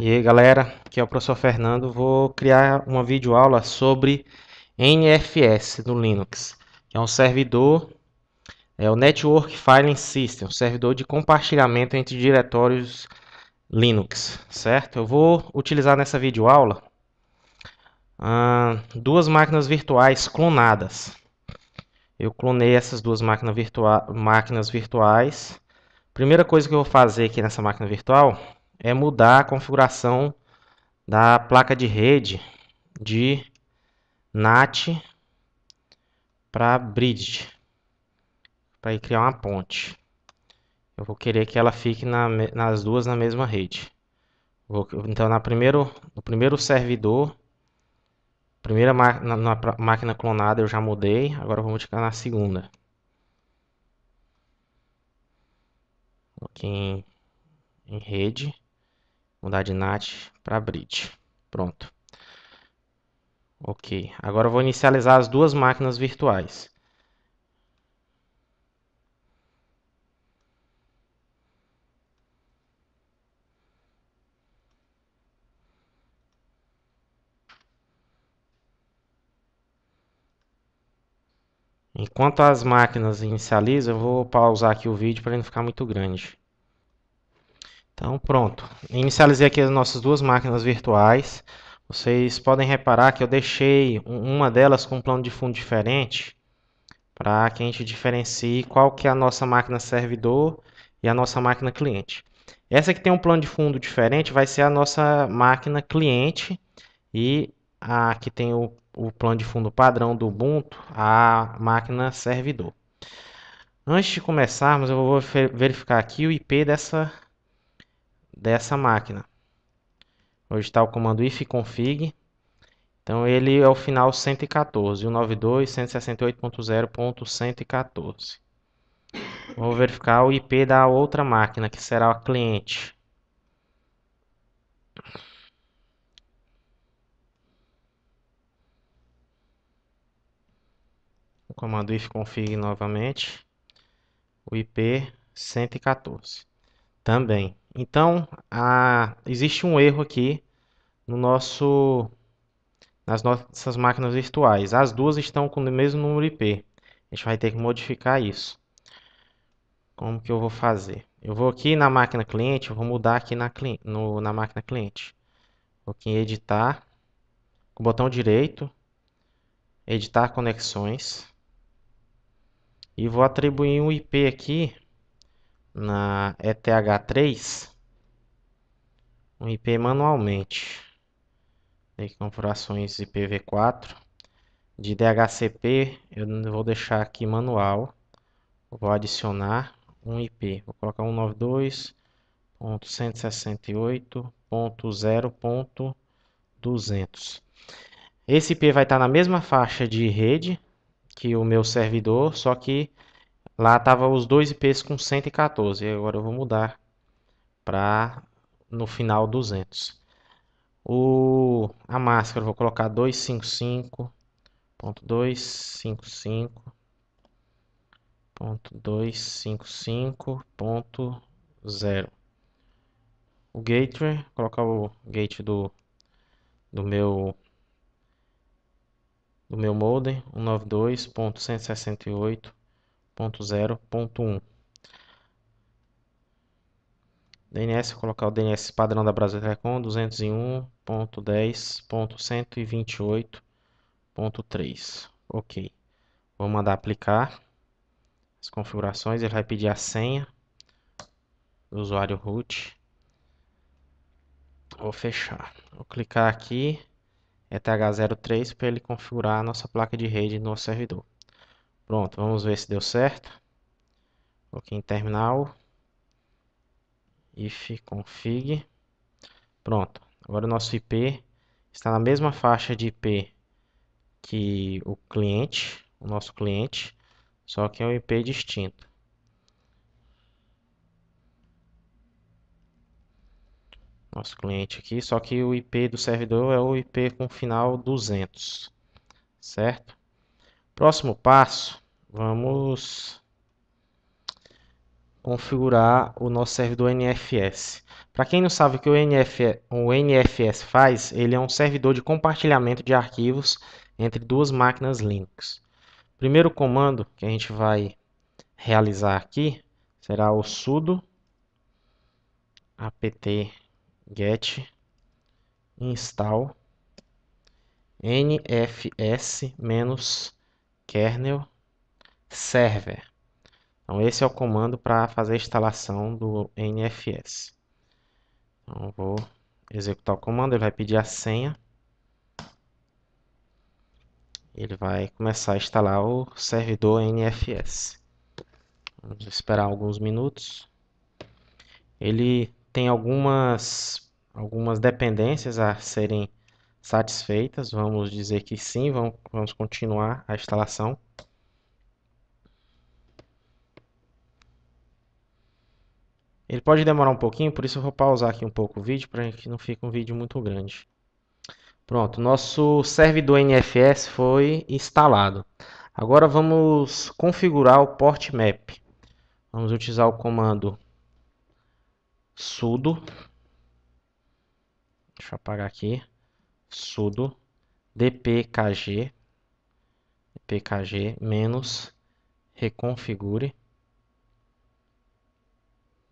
E aí galera, aqui é o professor Fernando. Vou criar uma videoaula sobre NFS do Linux, que é um servidor, é o Network Filing System, um servidor de compartilhamento entre diretórios Linux, certo? Eu vou utilizar nessa videoaula duas máquinas virtuais clonadas. Eu clonei essas duas máquinas virtuais. Primeira coisa que eu vou fazer aqui nessa máquina virtual é mudar a configuração da placa de rede de NAT para bridge, para criar uma ponte. Eu vou querer que ela fique nas duas na mesma rede. Então, no primeiro servidor, primeira na máquina clonada eu já mudei. Agora eu vou modificar na segunda. Aqui em rede, mudar de NAT para bridge. Pronto. Ok. Agora eu vou inicializar as duas máquinas virtuais. Enquanto as máquinas inicializam, eu vou pausar aqui o vídeo para ele não ficar muito grande. Então, pronto. Inicializei aqui as nossas duas máquinas virtuais. Vocês podem reparar que eu deixei uma delas com um plano de fundo diferente para que a gente diferencie qual que é a nossa máquina servidor e a nossa máquina cliente. Essa que tem um plano de fundo diferente vai ser a nossa máquina cliente e a que tem o plano de fundo padrão do Ubuntu, a máquina servidor. Antes de começarmos, eu vou verificar aqui o IP dessa máquina. Hoje está o comando ifconfig. Então ele é o final 114, 192.168.0.114. Vou verificar o IP da outra máquina, que será a cliente. O comando ifconfig novamente. O IP 114. Também. Então, existe um erro aqui no nas nossas máquinas virtuais. As duas estão com o mesmo número IP. A gente vai ter que modificar isso. Como que eu vou fazer? Eu vou aqui na máquina cliente, eu vou mudar aqui na máquina cliente. Vou aqui em editar, com o botão direito, editar conexões. E vou atribuir um IP aqui na ETH3, um IP manualmente. Configurações IPv4. De DHCP eu vou deixar aqui manual. Vou adicionar um IP. Vou colocar 192.168.0.200. Esse IP vai estar na mesma faixa de rede que o meu servidor, só que lá tava os dois IPs com 114. E agora eu vou mudar para no final 200. A máscara eu vou colocar 255.255.255.0. O gateway, vou colocar o gate do meu modem, 192.168.0.1. DNS, vou colocar o DNS padrão da Brasil Telecom, 201.10.128.3. Ok. Vou mandar aplicar as configurações. Ele vai pedir a senha do usuário root. Vou fechar. Vou clicar aqui, ETH03, para ele configurar a nossa placa de rede no servidor. Pronto, vamos ver se deu certo. Vou aqui em terminal, ifconfig. Pronto, agora o nosso IP está na mesma faixa de IP que o nosso cliente, só que é um IP distinto. Nosso cliente aqui, só que o IP do servidor é o IP com final 200, certo? Próximo passo, vamos configurar o nosso servidor NFS. Para quem não sabe o que o NFS faz, ele é um servidor de compartilhamento de arquivos entre duas máquinas Linux. O primeiro comando que a gente vai realizar aqui será o sudo apt-get install nfs-kernel server. Então, esse é o comando para fazer a instalação do NFS. Então, vou executar o comando, ele vai pedir a senha. Ele vai começar a instalar o servidor NFS. Vamos esperar alguns minutos. Ele tem algumas dependências a serem satisfeitas. Vamos dizer que sim, vamos continuar a instalação. Ele pode demorar um pouquinho, por isso eu vou pausar aqui um pouco o vídeo para que não fique um vídeo muito grande. Pronto, nosso servidor NFS foi instalado. Agora vamos configurar o port map. Vamos utilizar o comando sudo, deixa eu apagar aqui, sudo dpkg menos reconfigure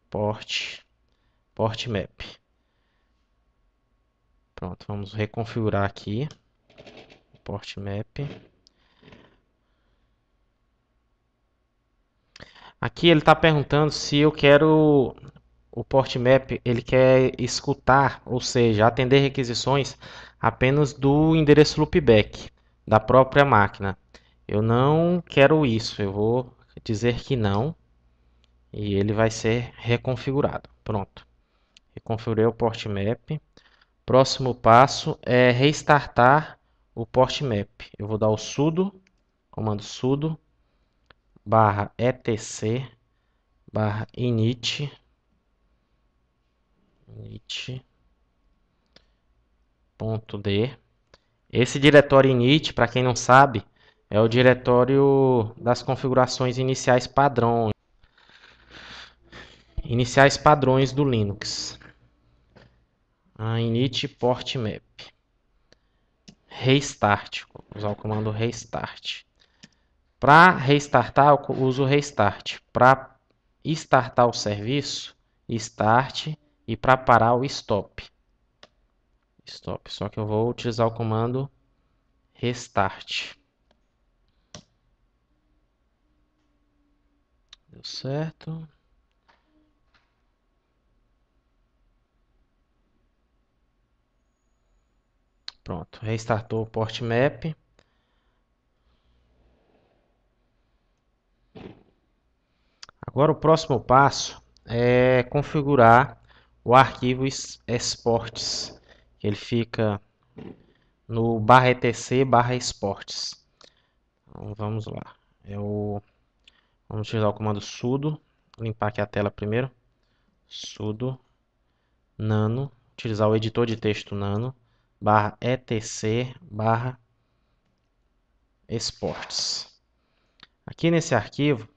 port map. Pronto, vamos reconfigurar aqui o port map. Aqui ele está perguntando se eu quero o port map, ele quer escutar, ou seja, atender requisições apenas do endereço loopback da própria máquina. Eu não quero isso, eu vou dizer que não e ele vai ser reconfigurado. Pronto, reconfigurei o port map. Próximo passo é restartar o port map. Eu vou dar o sudo, comando sudo /etc /init .d. Esse diretório init, para quem não sabe, é o diretório das configurações iniciais padrões do Linux. Init port map. Restart, vou usar o comando restart. Para restartar, eu uso restart. Para startar o serviço, start, e para parar o stop. Só que eu vou utilizar o comando restart. Deu certo. Pronto, restartou o port map. Agora o próximo passo é configurar o arquivo exports. Ele fica no /etc/exports. Então, vamos lá. Vamos utilizar o comando sudo, limpar aqui a tela primeiro. Sudo nano, utilizar o editor de texto nano, /etc/exports. Aqui nesse arquivo,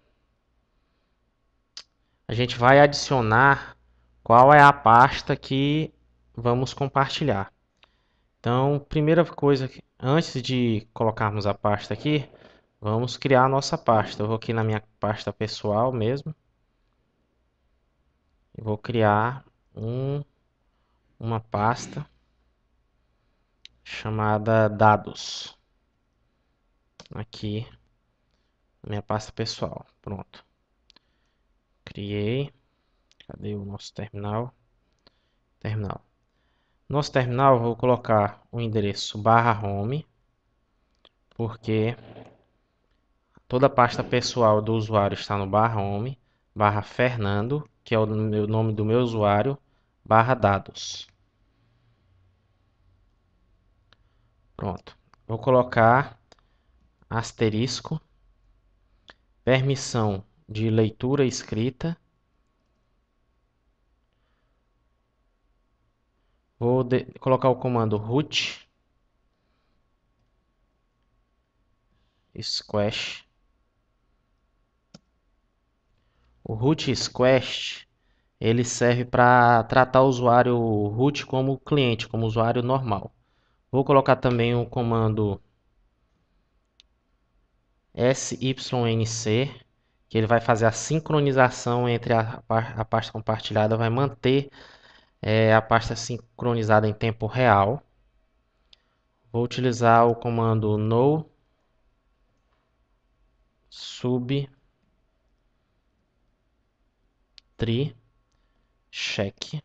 a gente vai adicionar qual é a pasta que vamos compartilhar. Então, primeira coisa, antes de colocarmos a pasta aqui, vamos criar a nossa pasta. Eu vou aqui na minha pasta pessoal mesmo. E vou criar uma pasta chamada dados. Aqui, na minha pasta pessoal. Pronto. Criei. Cadê o nosso terminal? Terminal. Nosso terminal, eu vou colocar o endereço /home, porque toda a pasta pessoal do usuário está no /home, /fernando, que é o nome do meu usuário, /dados. Pronto. Vou colocar asterisco, permissão de leitura e escrita. Vou colocar o comando root squash O root squash, ele serve para tratar o usuário root como cliente, como usuário normal. Vou colocar também o comando sync, que ele vai fazer a sincronização entre a pasta compartilhada, vai manter a pasta sincronizada em tempo real. Vou utilizar o comando no sub tree check.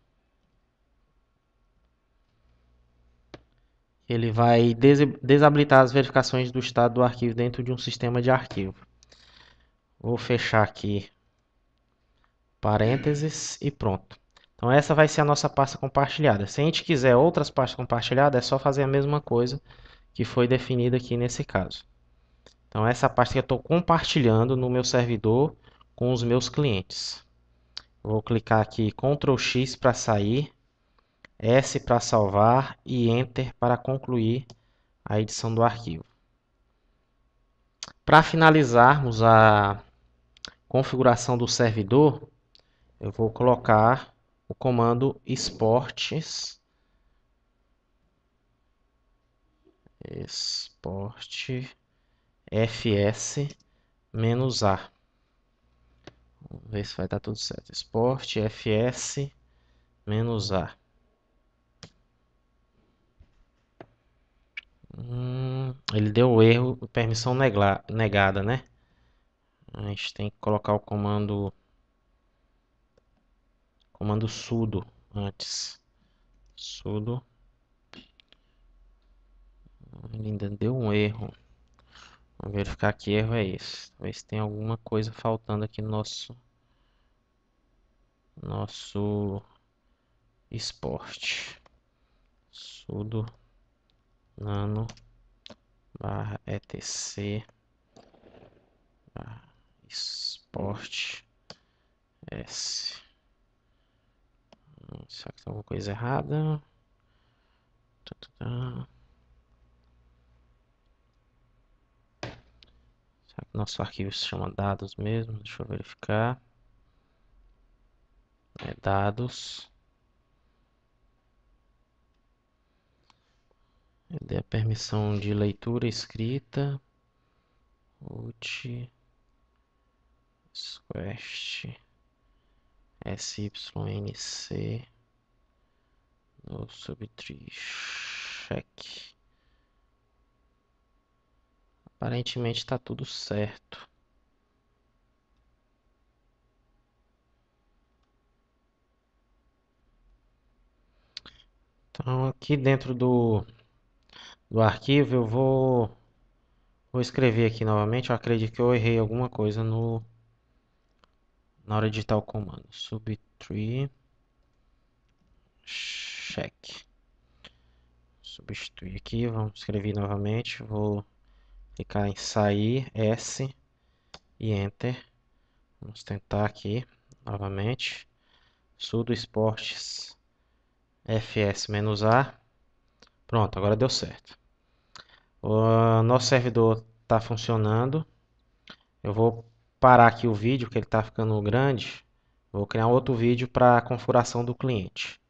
Ele vai desabilitar as verificações do estado do arquivo dentro de um sistema de arquivo. Vou fechar aqui parênteses e pronto. Então essa vai ser a nossa pasta compartilhada. Se a gente quiser outras pastas compartilhadas, é só fazer a mesma coisa que foi definida aqui nesse caso. Então essa pasta que eu estou compartilhando no meu servidor com os meus clientes. Vou clicar aqui Ctrl X para sair, S para salvar e Enter para concluir a edição do arquivo. Para finalizarmos a configuração do servidor, eu vou colocar o comando exports fs-a. Vamos ver se vai dar tudo certo. Export fs-a. Ele deu o erro, permissão negada, né? A gente tem que colocar o comando sudo antes. Sudo. Ele ainda deu um erro. Vamos verificar que erro é esse. Talvez tenha alguma coisa faltando aqui no nosso export. Sudo nano /etc export s. Será que tem alguma coisa errada? Será que nosso arquivo se chama dados mesmo? Deixa eu verificar. É dados. Eu dei a permissão de leitura escrita. Root squash sync no subtree check. Aparentemente está tudo certo. Então aqui dentro do arquivo eu vou escrever aqui novamente. Eu acredito que eu errei alguma coisa na hora de digitar o comando. Subtree check. Substituir aqui, vamos escrever novamente. Vou clicar em sair, S e Enter. Vamos tentar aqui novamente. Sudo exports fs-a. Pronto, agora deu certo. O nosso servidor está funcionando. Eu vou parar aqui o vídeo, que ele está ficando grande. Vou criar outro vídeo para a configuração do cliente.